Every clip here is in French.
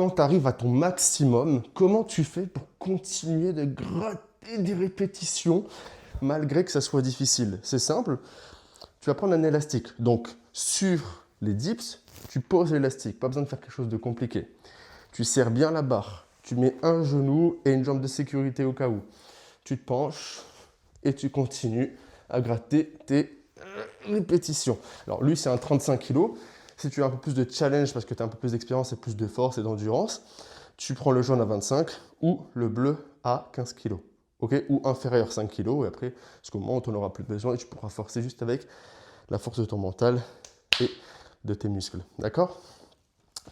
quand tu arrives à ton maximum, comment tu fais pour continuer de gratter des répétitions malgré que ça soit difficile? C'est simple, tu vas prendre un élastique. Donc, sur les dips, tu poses l'élastique. Pas besoin de faire quelque chose de compliqué. Tu serres bien la barre. Tu mets un genou et une jambe de sécurité au cas où. Tu te penches et tu continues à gratter tes répétitions. Alors, lui, c'est un 35 kg. Si tu as un peu plus de challenge parce que tu as un peu plus d'expérience et plus de force et d'endurance, tu prends le jaune à 25 ou le bleu à 15 kg. Okay, ou inférieur 5 kg, et après, jusqu'au moment où tu n'en auras plus besoin et tu pourras forcer juste avec la force de ton mental et de tes muscles. D'accord?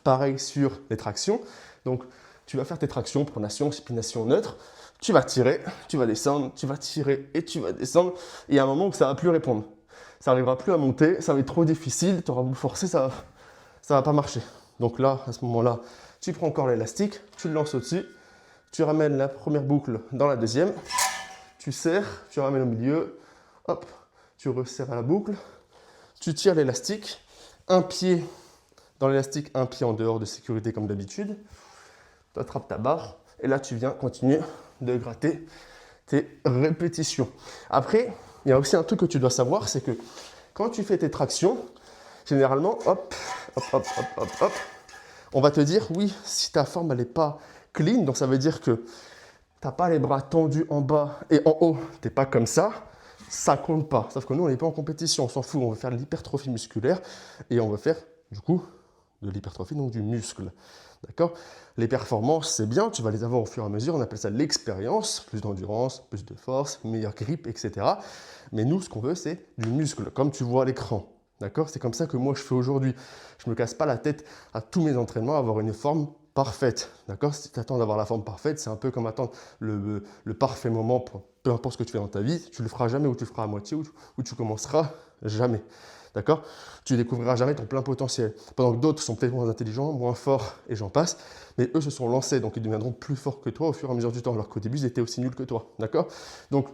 Pareil sur les tractions. Donc, tu vas faire tes tractions, pronation, supination neutre. Tu vas tirer, tu vas descendre, tu vas tirer et tu vas descendre. Et il y a un moment où ça ne va plus répondre. Ça n'arrivera plus à monter, ça va être trop difficile, tu auras beau forcer, ça ne va pas marcher. Donc là, à ce moment-là, tu prends encore l'élastique, tu le lances au-dessus, tu ramènes la première boucle dans la deuxième, tu serres, tu ramènes au milieu, hop, tu resserres à la boucle, tu tires l'élastique, un pied dans l'élastique, un pied en dehors de sécurité comme d'habitude, tu attrapes ta barre et là tu viens continuer de gratter tes répétitions. Après, il y a aussi un truc que tu dois savoir, c'est que quand tu fais tes tractions, généralement, hop, hop, hop, hop, hop, hop, on va te dire, oui, si ta forme elle n'est pas clean, donc ça veut dire que tu n'as pas les bras tendus en bas et en haut, tu n'es pas comme ça compte pas. Sauf que nous, on n'est pas en compétition, on s'en fout, on veut faire de l'hypertrophie musculaire et on veut faire, du coup, de l'hypertrophie, donc du muscle. D'accord? Les performances, c'est bien, tu vas les avoir au fur et à mesure, on appelle ça l'expérience, plus d'endurance, plus de force, meilleure grippe, etc. Mais nous, ce qu'on veut, c'est du muscle, comme tu vois à l'écran. D'accord? C'est comme ça que moi, je fais aujourd'hui. Je ne me casse pas la tête à tous mes entraînements à avoir une forme parfaite. D'accord? Si tu attends d'avoir la forme parfaite, c'est un peu comme attendre le parfait moment pour peu importe ce que tu fais dans ta vie. Tu ne le feras jamais ou tu le feras à moitié ou tu commenceras jamais. D'accord? Tu ne découvriras jamais ton plein potentiel. Pendant que d'autres sont peut-être moins intelligents, moins forts, et j'en passe, mais eux se sont lancés, donc ils deviendront plus forts que toi au fur et à mesure du temps, alors qu'au début, ils étaient aussi nuls que toi. D'accord? Donc,